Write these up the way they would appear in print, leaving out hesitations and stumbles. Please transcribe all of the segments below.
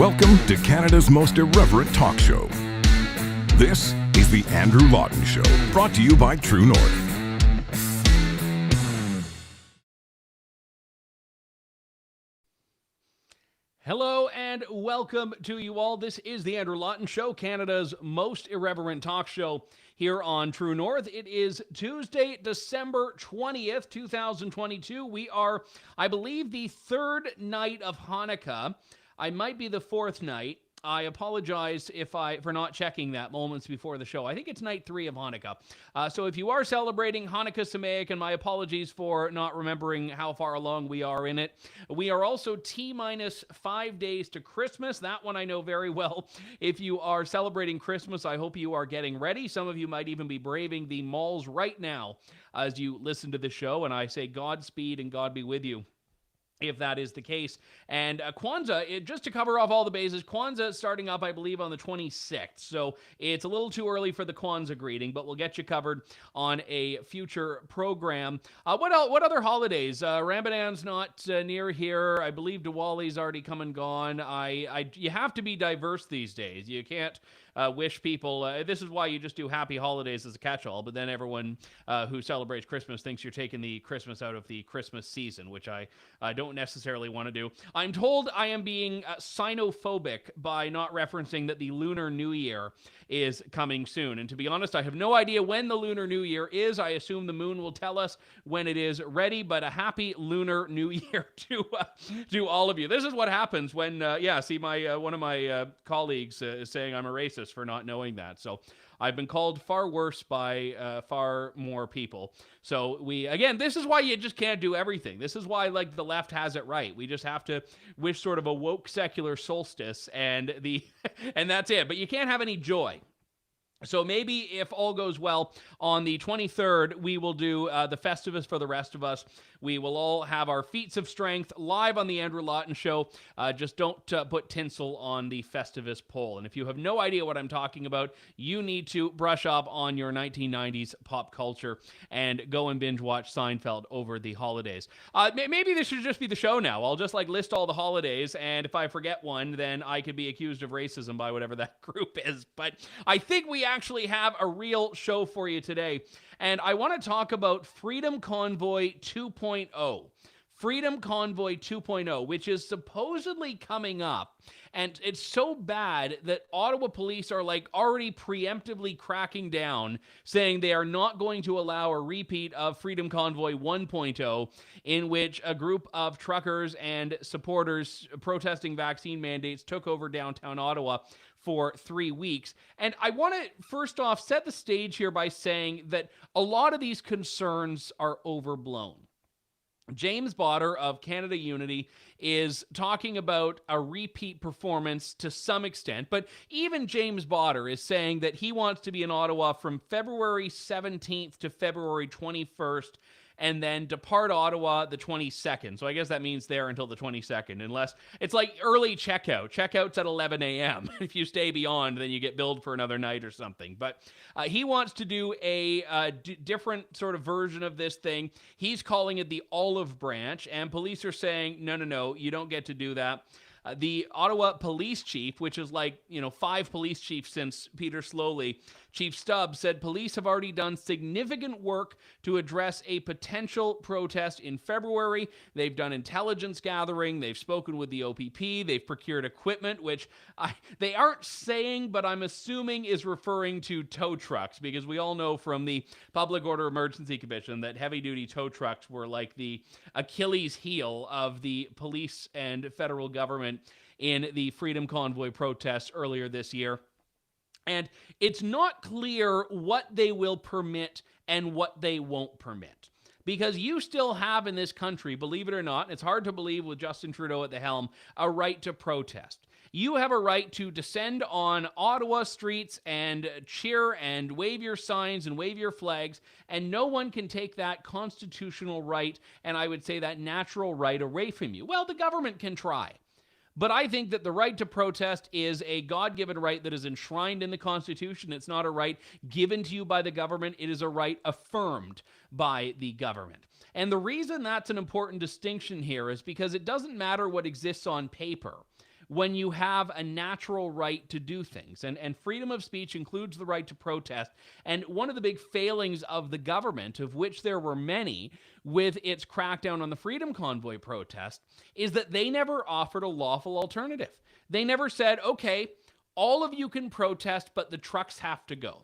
Welcome to Canada's most irreverent talk show. This is the Andrew Lawton Show, brought to you by True North. Hello and welcome to you all. This is the Andrew Lawton Show, Canada's most irreverent talk show here on True North. It is Tuesday, December 20th, 2022. We are, I believe, the third night of Hanukkah. I might be the fourth night. I apologize for not checking that moments before the show. I think it's night 3 of Hanukkah. So if you are celebrating Hanukkah Sameach, and my apologies for not remembering how far along we are in it. We are also T-minus 5 days to Christmas. That one I know very well. If you are celebrating Christmas, I hope you are getting ready. Some of you might even be braving the malls right now as you listen to the show, and I say Godspeed and God be with you, if that is the case. And Kwanzaa, just to cover off all the bases, Kwanzaa is starting up, I believe, on the 26th. So it's a little too early for the Kwanzaa greeting, but we'll get you covered on a future program. What other holidays? Ramadan's not near here. I believe Diwali's already come and gone. You have to be diverse these days. You can't wish people, this is why you just do happy holidays as a catch-all, but then everyone who celebrates Christmas thinks you're taking the Christmas out of the Christmas season, which I don't necessarily want to do. I'm told I am being sinophobic by not referencing that the Lunar New Year is coming soon. And to be honest, I have no idea when the Lunar New Year is. I assume the moon will tell us when it is ready, but a happy Lunar New Year to all of you. This is what happens when, one of my colleagues is saying I'm a racist for not knowing that. So I've been called far worse by far more people. So this is why you just can't do everything. This is why, the left has it right. We just have to wish sort of a woke secular solstice and and that's it. But you can't have any joy. So maybe if all goes well, on the 23rd, we will do the Festivus for the rest of us. We will all have our feats of strength live on the Andrew Lawton Show. Just don't put tinsel on the Festivus pole. And if you have no idea what I'm talking about, you need to brush up on your 1990s pop culture and go and binge watch Seinfeld over the holidays. Maybe this should just be the show now. I'll just list all the holidays, and if I forget one, then I could be accused of racism by whatever that group is. But I think we actually have a real show for you today. And I want to talk about Freedom Convoy 2.0. Freedom Convoy 2.0, which is supposedly coming up. And it's so bad that Ottawa police are already preemptively cracking down, saying they are not going to allow a repeat of Freedom Convoy 1.0, in which a group of truckers and supporters protesting vaccine mandates took over downtown Ottawa for 3 weeks. And I want to first off set the stage here by saying that a lot of these concerns are overblown. James Botter of Canada Unity is talking about a repeat performance to some extent, but even James Botter is saying that he wants to be in Ottawa from February 17th to February 21st, and then depart Ottawa the 22nd. So I guess that means there until the 22nd, unless it's early checkout. Checkout's at 11 a.m. If you stay beyond, then you get billed for another night or something. But he wants to do a different sort of version of this thing. He's calling it the Olive Branch, and police are saying, no, you don't get to do that. The Ottawa police chief, which is 5 police chiefs since Peter Slowly, Chief Stubbs, said police have already done significant work to address a potential protest in February. They've done intelligence gathering. They've spoken with the OPP. They've procured equipment, which they aren't saying, but I'm assuming is referring to tow trucks, because we all know from the Public Order Emergency Commission that heavy-duty tow trucks were the Achilles heel of the police and federal government in the Freedom Convoy protests earlier this year. And it's not clear what they will permit and what they won't permit. Because you still have in this country, believe it or not, and it's hard to believe with Justin Trudeau at the helm, a right to protest. You have a right to descend on Ottawa streets and cheer and wave your signs and wave your flags, and no one can take that constitutional right, and I would say that natural right, away from you. Well, the government can try. But I think that the right to protest is a God-given right that is enshrined in the Constitution. It's not a right given to you by the government. It is a right affirmed by the government. And the reason that's an important distinction here is because it doesn't matter what exists on paper. when you have a natural right to do things. And freedom of speech includes the right to protest. And one of the big failings of the government, of which there were many, with its crackdown on the Freedom Convoy protest, is that they never offered a lawful alternative. They never said, okay, all of you can protest, but the trucks have to go.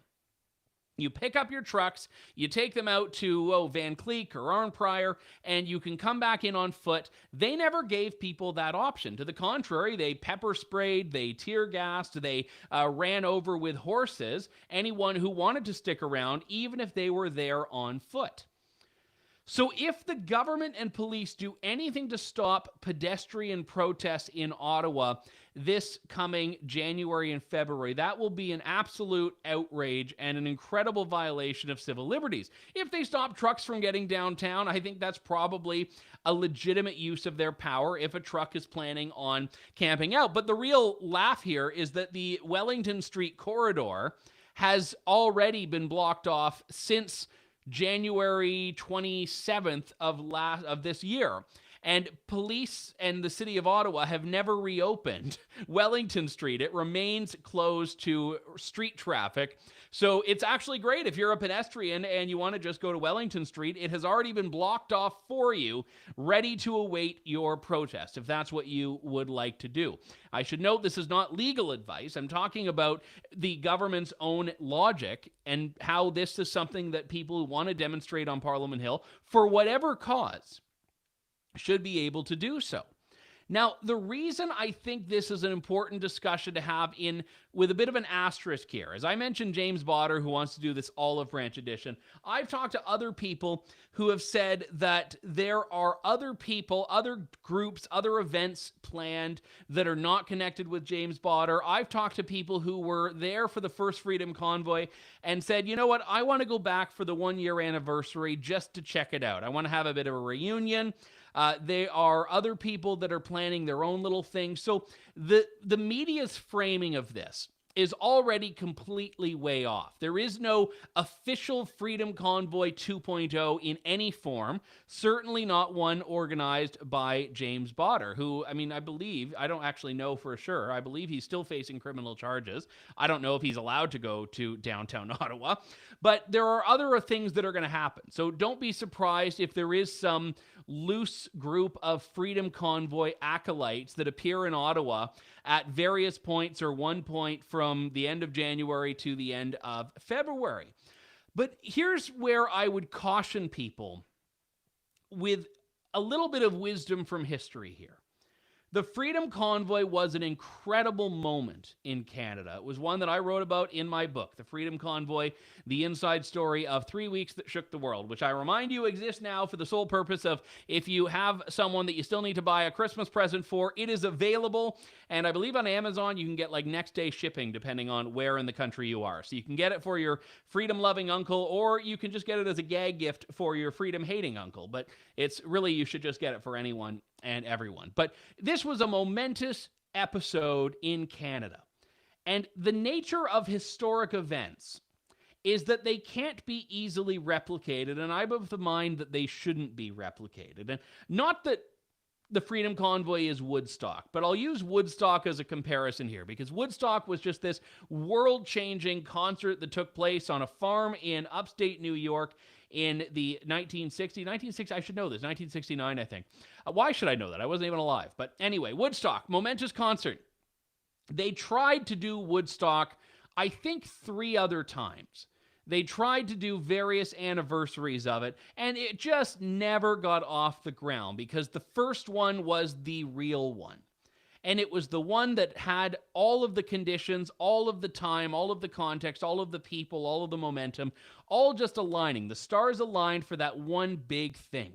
You pick up your trucks, you take them out to Van Cleek or Arnprior, and you can come back in on foot. They never gave people that option. To the contrary, they pepper sprayed, they tear gassed, they ran over with horses anyone who wanted to stick around, even if they were there on foot. So if the government and police do anything to stop pedestrian protests in Ottawa this coming January and February, that will be an absolute outrage and an incredible violation of civil liberties. If they stop trucks from getting downtown, I think that's probably a legitimate use of their power if a truck is planning on camping out. But the real laugh here is that the Wellington Street corridor has already been blocked off since January 27th of this year. And police and the City of Ottawa have never reopened Wellington Street. It remains closed to street traffic. So it's actually great if you're a pedestrian and you want to just go to Wellington Street. It has already been blocked off for you, ready to await your protest, if that's what you would like to do. I should note this is not legal advice. I'm talking about the government's own logic and how this is something that people who want to demonstrate on Parliament Hill, for whatever cause, should be able to do so. Now, the reason I think this is an important discussion to have with a bit of an asterisk here, as I mentioned James Botter, who wants to do this olive branch edition, I've talked to other people who have said that there are other people, other groups, other events planned that are not connected with James Botter. I've talked to people who were there for the first Freedom Convoy and said, you know what, I want to go back for the 1-year anniversary just to check it out. I want to have a bit of a reunion. There are other people that are planning their own little things. So the media's framing of this is already completely way off. There is no official Freedom Convoy 2.0 in any form, certainly not one organized by James Botter, who, I mean, I don't actually know for sure, I believe he's still facing criminal charges. I don't know if he's allowed to go to downtown Ottawa, but there are other things that are going to happen. So don't be surprised if there is some loose group of Freedom Convoy acolytes that appear in Ottawa at various points or one point from the end of January to the end of February. But here's where I would caution people with a little bit of wisdom from history here. The Freedom Convoy was an incredible moment in Canada. It was one that I wrote about in my book, The Freedom Convoy, The Inside Story of 3 Weeks That Shook the World, which I remind you exists now for the sole purpose of if you have someone that you still need to buy a Christmas present for, it is available. And I believe on Amazon, you can get like next day shipping depending on where in the country you are. So you can get it for your freedom-loving uncle, or you can just get it as a gag gift for your freedom-hating uncle. But it's really, you should just get it for anyone and everyone. But this was a momentous episode in Canada. And the nature of historic events is that they can't be easily replicated, and I'm of the mind that they shouldn't be replicated. And not that the Freedom Convoy is Woodstock, but I'll use Woodstock as a comparison here, because Woodstock was just this world-changing concert that took place on a farm in upstate New York in the 1960s, I should know this, 1969, I think. Why should I know that? I wasn't even alive. But anyway, Woodstock, momentous concert. They tried to do Woodstock, I think, 3 other times. They tried to do various anniversaries of it, and it just never got off the ground, because the first one was the real one. And it was the one that had all of the conditions, all of the time, all of the context, all of the people, all of the momentum, all just aligning. The stars aligned for that one big thing.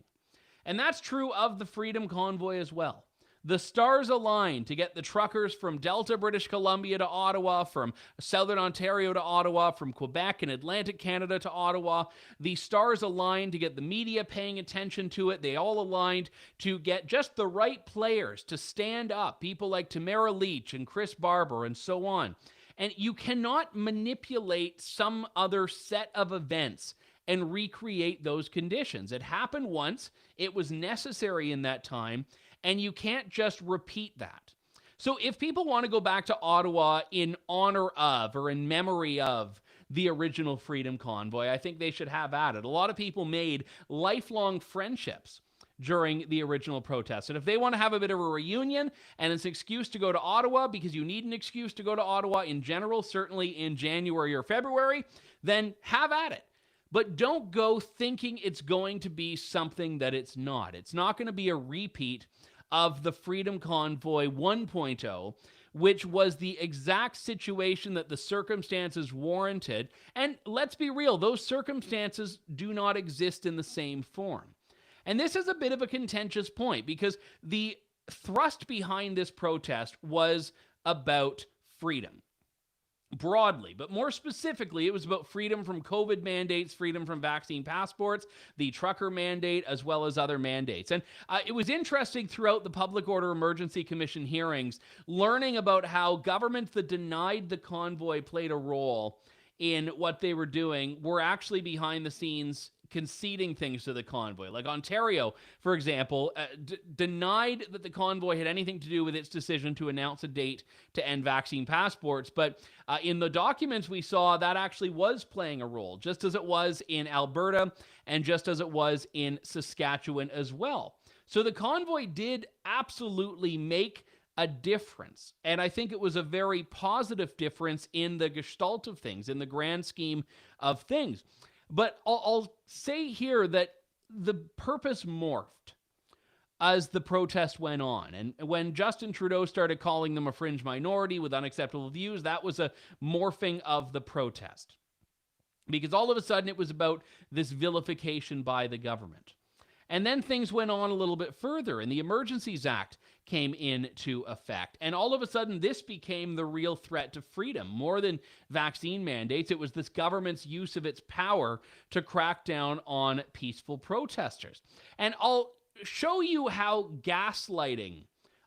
And that's true of the Freedom Convoy as well. The stars aligned to get the truckers from Delta, British Columbia to Ottawa, from Southern Ontario to Ottawa, from Quebec and Atlantic Canada to Ottawa. The stars aligned to get the media paying attention to it. They all aligned to get just the right players to stand up, people like Tamara Leach and Chris Barber and so on. And you cannot manipulate some other set of events and recreate those conditions. It happened once. It was necessary in that time. And you can't just repeat that. So if people want to go back to Ottawa in honor of or in memory of the original Freedom Convoy, I think they should have at it. A lot of people made lifelong friendships during the original protest. And if they want to have a bit of a reunion and it's an excuse to go to Ottawa, because you need an excuse to go to Ottawa in general, certainly in January or February, then have at it. But don't go thinking it's going to be something that it's not. It's not going to be a repeat of the Freedom Convoy 1.0, which was the exact situation that the circumstances warranted. And let's be real, those circumstances do not exist in the same form. And this is a bit of a contentious point because the thrust behind this protest was about freedom. Broadly, but more specifically, it was about freedom from COVID mandates, freedom from vaccine passports, the trucker mandate, as well as other mandates. And it was interesting throughout the Public Order Emergency Commission hearings, learning about how governments that denied the convoy played a role in what they were doing were actually behind the scenes conceding things to the convoy. Like Ontario, for example, denied that the convoy had anything to do with its decision to announce a date to end vaccine passports. But in the documents we saw, that actually was playing a role, just as it was in Alberta and just as it was in Saskatchewan as well. So the convoy did absolutely make a difference. And I think it was a very positive difference in the gestalt of things, in the grand scheme of things. But I'll say here that the purpose morphed as the protest went on. And when Justin Trudeau started calling them a fringe minority with unacceptable views, that was a morphing of the protest. Because all of a sudden it was about this vilification by the government. And then things went on a little bit further, and the Emergencies Act came into effect. And all of a sudden, this became the real threat to freedom. More than vaccine mandates, it was this government's use of its power to crack down on peaceful protesters. And I'll show you how gaslighting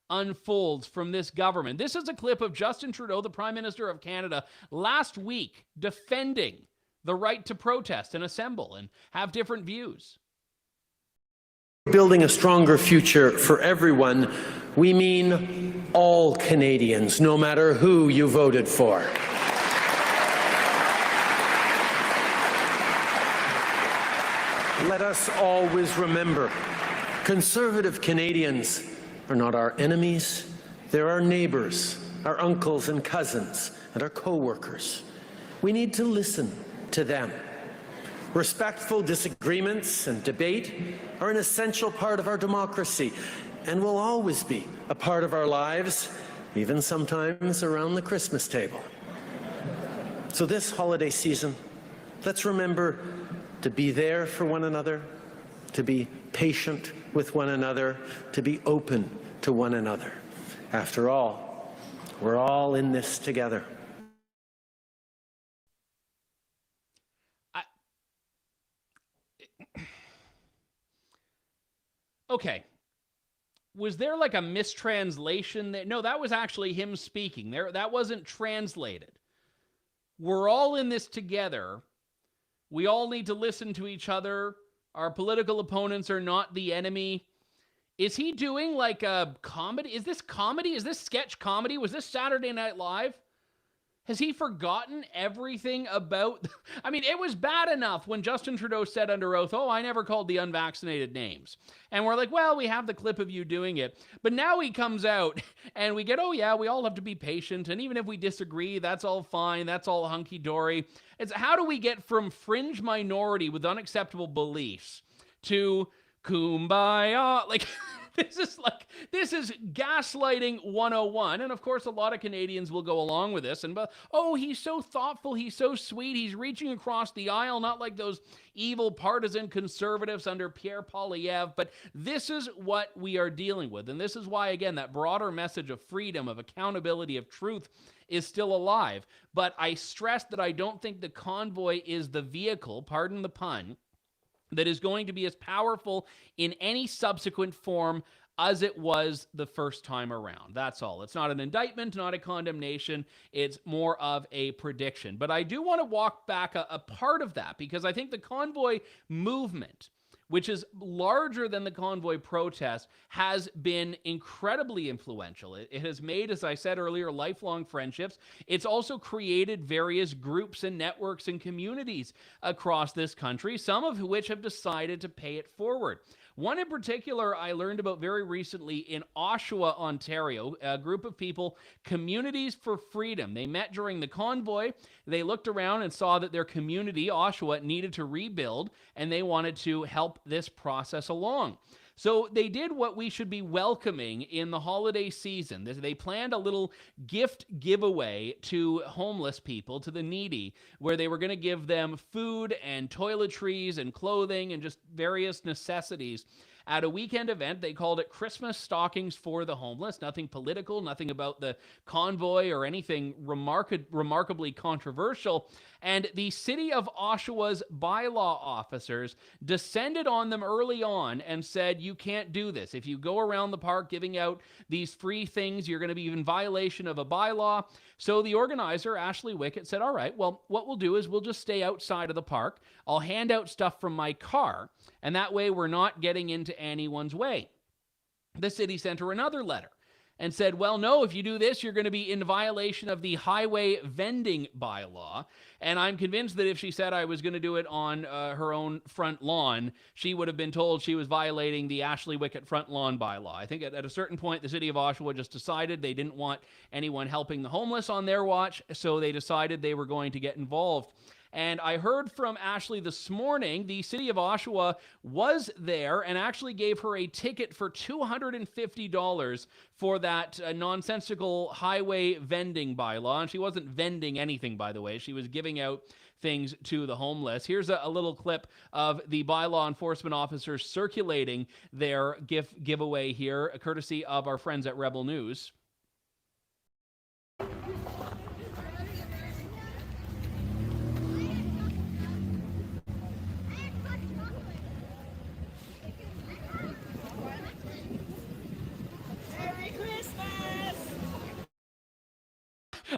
unfolds from this government. This is a clip of Justin Trudeau, the Prime Minister of Canada, last week defending the right to protest and assemble and have different views. Building a stronger future for everyone, we mean all Canadians, no matter who you voted for. Let us always remember, Conservative Canadians are not our enemies, they're our neighbours, our uncles and cousins, and our co-workers. We need to listen to them. Respectful disagreements and debate are an essential part of our democracy and will always be a part of our lives, even sometimes around the Christmas table. So this holiday season, let's remember to be there for one another, to be patient with one another, to be open to one another. After all, we're all in this together. Okay. Was there like a mistranslation? No, that was actually him speaking. That wasn't translated. We're all in this together. We all need to listen to each other. Our political opponents are not the enemy. Is he doing like a comedy? Is this comedy? Is this sketch comedy? Was this Saturday Night Live? Has he forgotten everything about... I mean, it was bad enough when Justin Trudeau said under oath, oh, I never called the unvaccinated names. And we're like, well, we have the clip of you doing it. But now he comes out and we get, oh, yeah, we all have to be patient. And even if we disagree, that's all fine. That's all hunky-dory. It's how do we get from fringe minority with unacceptable beliefs to kumbaya? Like... This is gaslighting 101. And of course, a lot of Canadians will go along with this and, oh, he's so thoughtful. He's so sweet. He's reaching across the aisle, not like those evil partisan conservatives under Pierre Poilievre. But this is what we are dealing with. And this is why, again, that broader message of freedom, of accountability, of truth is still alive. But I stress that I don't think the convoy is the vehicle, pardon the pun, that is going to be as powerful in any subsequent form as it was the first time around. That's all. It's not an indictment, not a condemnation. It's more of a prediction. But I do want to walk back a part of that because I think the convoy movement which is larger than the convoy protest, has been incredibly influential. It has made, as I said earlier, lifelong friendships. It's also created various groups and networks and communities across this country, some of which have decided to pay it forward. One in particular I learned about very recently in Oshawa, Ontario, a group of people, Communities for Freedom. They met during the convoy. They looked around and saw that their community, Oshawa, needed to rebuild, and they wanted to help this process along. So they did what we should be welcoming in the holiday season. They planned a little gift giveaway to homeless people, to the needy, where they were going to give them food and toiletries and clothing and just various necessities at a weekend event. They called it Christmas Stockings for the Homeless. Nothing political, nothing about the convoy or anything remarkably controversial. And the City of Oshawa's bylaw officers descended on them early on and said, you can't do this. If you go around the park giving out these free things, you're going to be in violation of a bylaw. So the organizer, Ashley Wickett, said, all right, well, what we'll do is we'll just stay outside of the park. I'll hand out stuff from my car, and that way we're not getting into anyone's way. The city sent her another letter and said, well, no, if you do this, you're going to be in violation of the highway vending bylaw. And I'm convinced that if she said I was going to do it on her own front lawn, she would have been told she was violating the Ashley Wickett front lawn bylaw. I think at a certain point, the city of Oshawa just decided they didn't want anyone helping the homeless on their watch, so they decided they were going to get involved. And I heard from Ashley this morning, the City of Oshawa was there and actually gave her a ticket for $250 for that nonsensical highway vending bylaw. And she wasn't vending anything, by the way. She was giving out things to the homeless. Here's a little clip of the bylaw enforcement officers circulating their giveaway here, courtesy of our friends at Rebel News.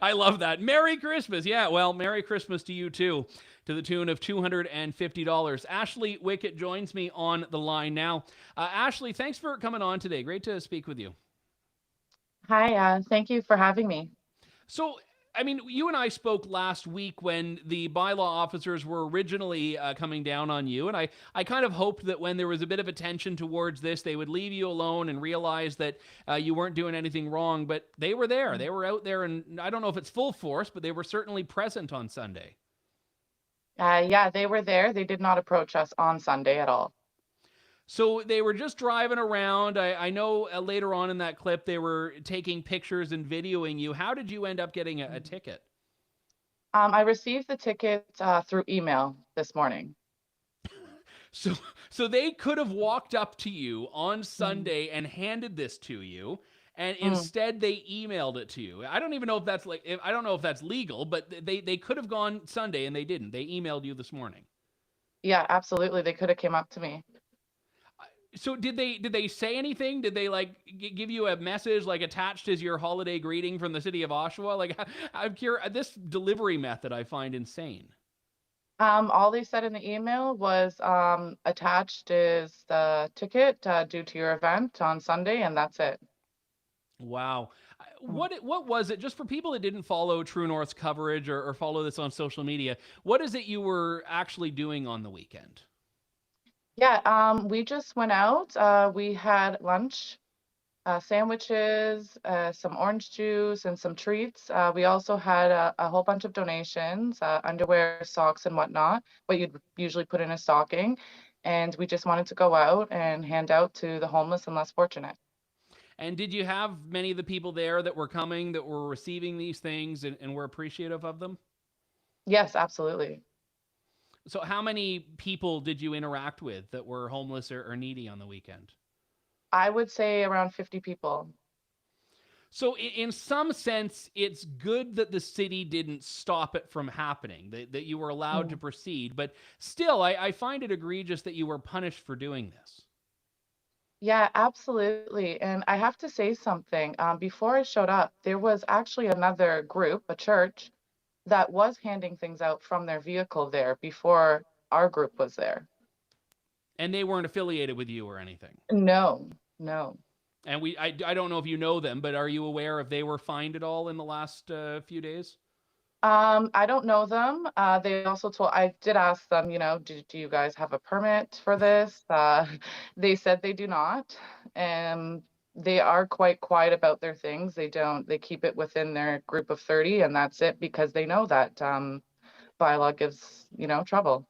I love that. Merry Christmas. Yeah, well, Merry Christmas to you too, to the tune of $250. Ashley Wickett joins me on the line now. Ashley, thanks for coming on today. Great to speak with you. Hi, thank you for having me. So, I mean, you and I spoke last week when the bylaw officers were originally coming down on you, and I kind of hoped that when there was a bit of attention towards this, they would leave you alone and realize that you weren't doing anything wrong, but they were there. They were out there, and I don't know if it's full force, but they were certainly present on Sunday. Yeah, they were there. They did not approach us on Sunday at all. So they were just driving around. I know later on in that clip, they were taking pictures and videoing you. How did you end up getting a ticket? I received the ticket through email this morning. So they could have walked up to you on Sunday and handed this to you, and instead they emailed it to you. I don't even know if that's I don't know if that's legal, but they could have gone Sunday and they didn't. They emailed you this morning. Yeah, absolutely. They could have came up to me. So did they say anything? Did they give you a message attached as your holiday greeting from the City of Oshawa? I'm curious. This delivery method I find insane. All they said in the email was attached is the ticket due to your event on Sunday, and that's it. Wow. What was it, just for people that didn't follow True North's coverage or follow this on social media, what is it you were actually doing on the weekend? Yeah, we just went out. We had lunch, sandwiches, some orange juice, and some treats. We also had a whole bunch of donations, underwear, socks, and whatnot, what you'd usually put in a stocking. And we just wanted to go out and hand out to the homeless and less fortunate. And did you have many of the people there that were coming, that were receiving these things and were appreciative of them? Yes, absolutely. So how many people did you interact with that were homeless or needy on the weekend? I would say around 50 people. So in some sense, it's good that the city didn't stop it from happening, that you were allowed to proceed. But still, I find it egregious that you were punished for doing this. Yeah, absolutely. And I have to say something. Before I showed up, there was actually another group, a church, that was handing things out from their vehicle there before our group was there. And they weren't affiliated with you or anything? No, no. And I don't know if you know them, but are you aware if they were fined at all in the last few days? I don't know them. They also told, I did ask them, do you guys have a permit for this? They said they do not. And they are quite quiet about their things. They keep it within their group of 30, and that's it, because they know that bylaw gives, trouble.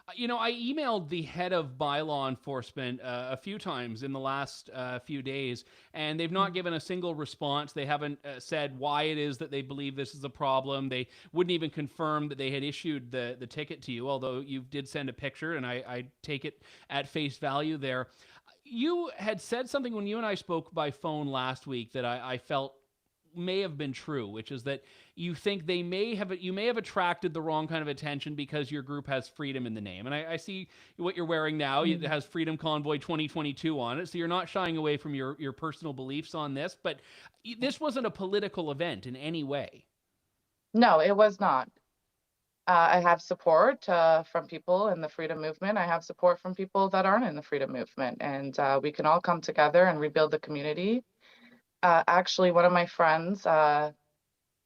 I emailed the head of bylaw enforcement a few times in the last few days, and they've not given a single response. They haven't said why it is that they believe this is a problem. They wouldn't even confirm that they had issued the ticket to you, although you did send a picture, and I take it at face value there. You had said something when you and I spoke by phone last week that I felt may have been true, which is that you think you may have attracted the wrong kind of attention because your group has freedom in the name. And I see what you're wearing now. It has Freedom Convoy 2022 on it. So you're not shying away from your personal beliefs on this, but this wasn't a political event in any way. No, it was not. I have support from people in the freedom movement. I have support from people that aren't in the freedom movement, and we can all come together and rebuild the community. Actually, one of my friends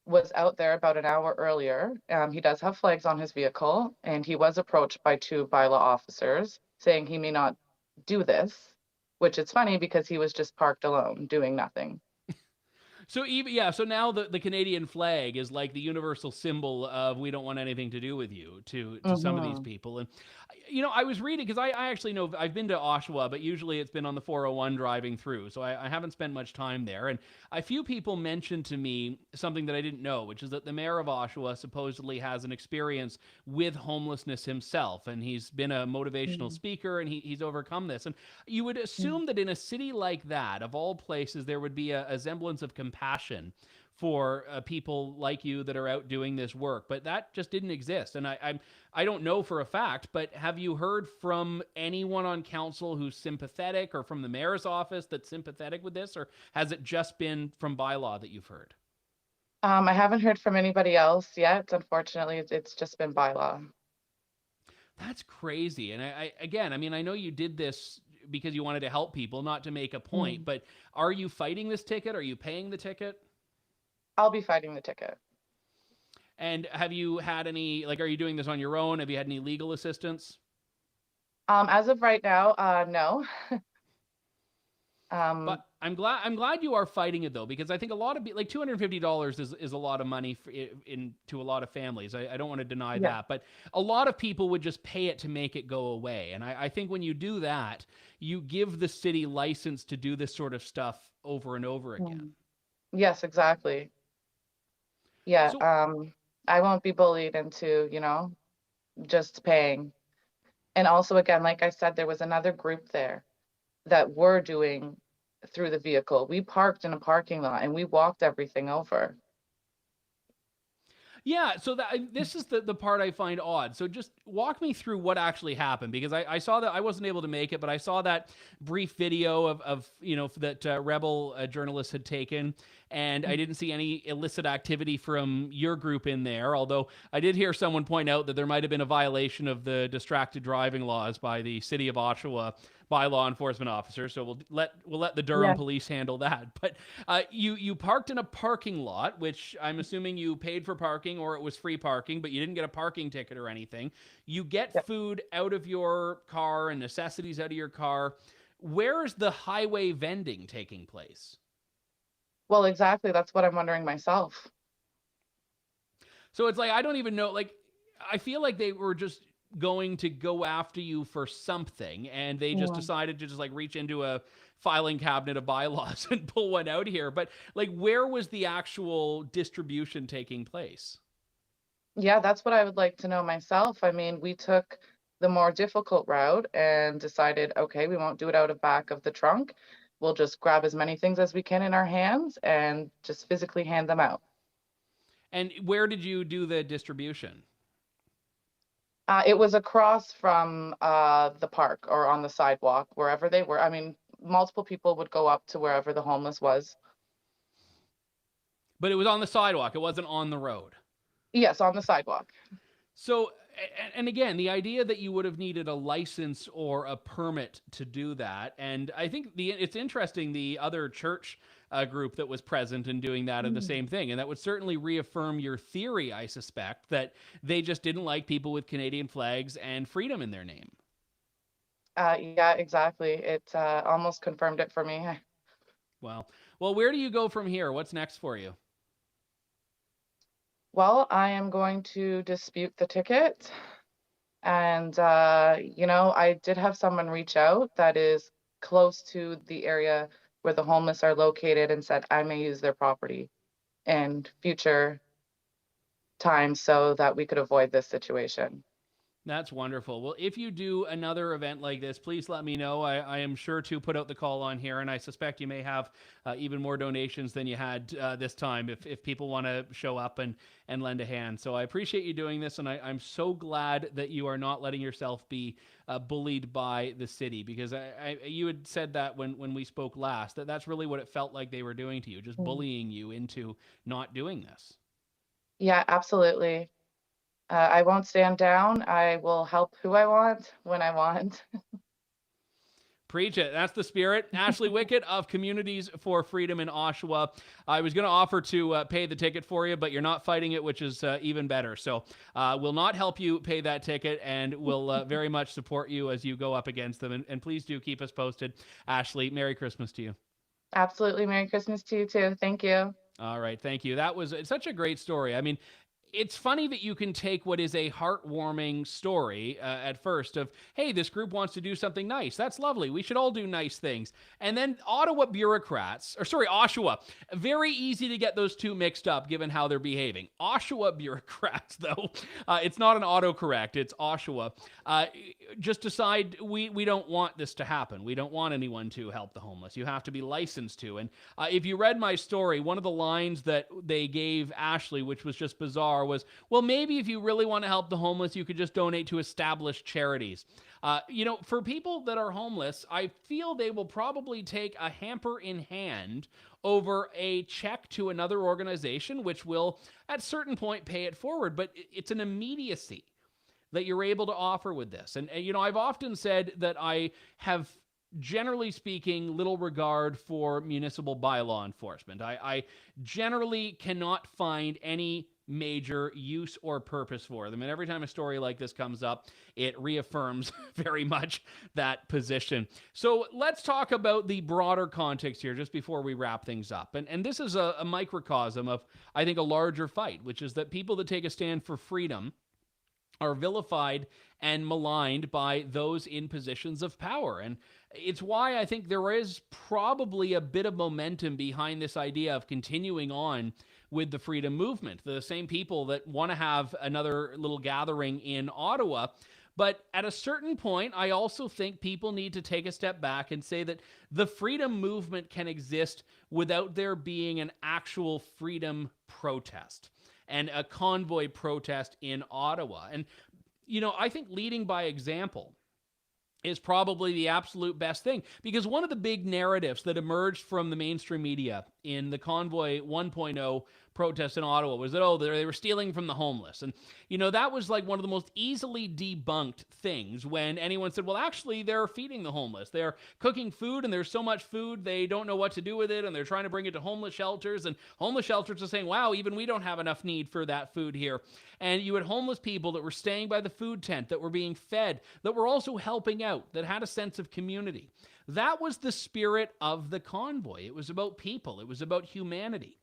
was out there about an hour earlier. He does have flags on his vehicle, and he was approached by 2 bylaw officers saying he may not do this, which is funny because he was just parked alone doing nothing. So now the Canadian flag is like the universal symbol of we don't want anything to do with you to some of these people. And I was reading, because I actually know, I've been to Oshawa, but usually it's been on the 401 driving through, so I haven't spent much time there. And a few people mentioned to me something that I didn't know, which is that the mayor of Oshawa supposedly has an experience with homelessness himself, and he's been a motivational speaker, and he's overcome this. And you would assume that in a city like that, of all places, there would be a semblance of compassion for people like you that are out doing this work, but that just didn't exist. And I don't know for a fact, but have you heard from anyone on council who's sympathetic, or from the mayor's office that's sympathetic with this, or has it just been from bylaw that you've heard? I haven't heard from anybody else yet. Unfortunately, it's just been bylaw. That's crazy. And I know you did this because you wanted to help people, not to make a point, but are you fighting this ticket? Are you paying the ticket? I'll be fighting the ticket. And have you had any, are you doing this on your own? Have you had any legal assistance? As of right now, no. But I'm glad you are fighting it, though, because I think a lot of $250 is a lot of money to a lot of families. I don't want to deny that, but a lot of people would just pay it to make it go away. And I think when you do that, you give the city license to do this sort of stuff over and over again. Yes, exactly. Yeah. So, I won't be bullied into, just paying. And also, again, like I said, there was another group there that were doing through the vehicle. We parked in a parking lot and we walked everything over. yeah, so this is the part I find odd. So just walk me through what actually happened, because I saw that I wasn't able to make it, but I saw that brief video of that Rebel journalist had taken, and I didn't see any illicit activity from your group in there, although I did hear someone point out that there might have been a violation of the distracted driving laws by the City of Oshawa by law enforcement officers. So we'll let the Durham police handle that. But you parked in a parking lot, which I'm assuming you paid for parking or it was free parking, but you didn't get a parking ticket or anything. You get food out of your car and necessities out of your car. Where is the highway vending taking place? Well, exactly. That's what I'm wondering myself. So it's I don't even know, I feel like they were just going to go after you for something, and they just decided to just reach into a filing cabinet of bylaws and pull one out here. But where was the actual distribution taking place? Yeah, that's what I would like to know myself. I mean, we took the more difficult route and decided, okay, we won't do it out of back of the trunk. We'll just grab as many things as we can in our hands and just physically hand them out. And where did you do the distribution? It was across from the park or on the sidewalk, wherever they were. I mean, multiple people would go up to wherever the homeless was. But it was on the sidewalk. It wasn't on the road. Yes, on the sidewalk. So And again, the idea that you would have needed a license or a permit to do that, and I think it's interesting, the other church group that was present and doing that and the same thing, and that would certainly reaffirm your theory, I suspect, that they just didn't like people with Canadian flags and freedom in their name. Yeah, exactly. It almost confirmed it for me. Well, where do you go from here? What's next for you? Well, I am going to dispute the ticket. And, I did have someone reach out that is close to the area where the homeless are located and said I may use their property in future times so that we could avoid this situation. That's wonderful. Well, if you do another event like this, please let me know. I am sure to put out the call on here, and I suspect you may have even more donations than you had this time if people want to show up and lend a hand. So I appreciate you doing this, and I'm so glad that you are not letting yourself be bullied by the city, because you had said that when we spoke last, that's really what it felt like they were doing to you, just bullying you into not doing this. Yeah, absolutely. I won't stand down. I will help who I want when I want. Preach it. That's the spirit. Ashley Wickett of Communities for Freedom in Oshawa. I was going to offer to pay the ticket for you, but you're not fighting it, which is even better. So we'll not help you pay that ticket, and we'll very much support you as you go up against them. And please do keep us posted. Ashley, Merry Christmas to you. Absolutely. Merry Christmas to you too. Thank you. All right. Thank you. That was such a great story. I mean, it's funny that you can take what is a heartwarming story at first of, hey, this group wants to do something nice. That's lovely. We should all do nice things. And then Oshawa, very easy to get those two mixed up given how they're behaving. Oshawa bureaucrats, though, it's not an autocorrect, it's Oshawa, just decide we don't want this to happen. We don't want anyone to help the homeless. You have to be licensed to. And if you read my story, one of the lines that they gave Ashley, which was just bizarre, was, well, maybe if you really want to help the homeless, you could just donate to established charities. For people that are homeless, I feel they will probably take a hamper in hand over a check to another organization, which will at a certain point pay it forward. But it's an immediacy that you're able to offer with this. And I've often said that I have, generally speaking, little regard for municipal bylaw enforcement. I generally cannot find any major use or purpose for them. And every time a story like this comes up, it reaffirms very much that position. So let's talk about the broader context here just before we wrap things up. And this is a microcosm of, I think, a larger fight, which is that people that take a stand for freedom are vilified and maligned by those in positions of power. And it's why I think there is probably a bit of momentum behind this idea of continuing on with the freedom movement. The same people that want to have another little gathering in Ottawa. But at a certain point, I also think people need to take a step back and say that the freedom movement can exist without there being an actual freedom protest and a convoy protest in Ottawa. And, I think leading by example is probably the absolute best thing, because one of the big narratives that emerged from the mainstream media in the Convoy 1.0 protest in Ottawa was that, they were stealing from the homeless. And, that was like one of the most easily debunked things when anyone said, well, actually, they're feeding the homeless. They're cooking food, and there's so much food, they don't know what to do with it, and they're trying to bring it to homeless shelters, and homeless shelters are saying, wow, even we don't have enough need for that food here. And you had homeless people that were staying by the food tent, that were being fed, that were also helping out, that had a sense of community. That was the spirit of the convoy. It was about people. It was about humanity.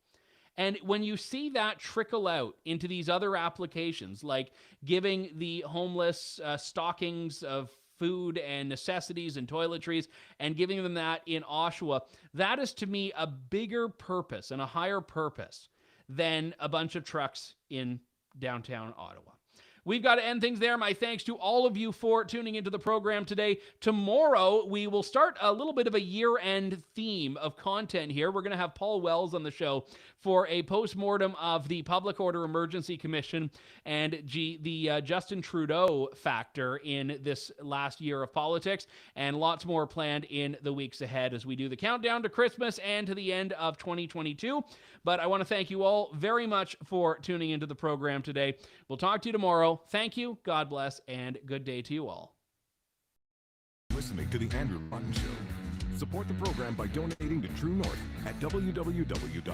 And when you see that trickle out into these other applications, like giving the homeless stockings of food and necessities and toiletries and giving them that in Oshawa, that is to me a bigger purpose and a higher purpose than a bunch of trucks in downtown Ottawa. We've got to end things there. My thanks to all of you for tuning into the program today. Tomorrow, we will start a little bit of a year-end theme of content here. We're going to have Paul Wells on the show for a post-mortem of the Public Order Emergency Commission and the Justin Trudeau factor in this last year of politics, and lots more planned in the weeks ahead as we do the countdown to Christmas and to the end of 2022. But I want to thank you all very much for tuning into the program today. We'll talk to you tomorrow. tomorrow. Thank you, God bless, and good day to you all. Listening to The Andrew Lawton Show. Support the program by donating to True North at www.tnc.news.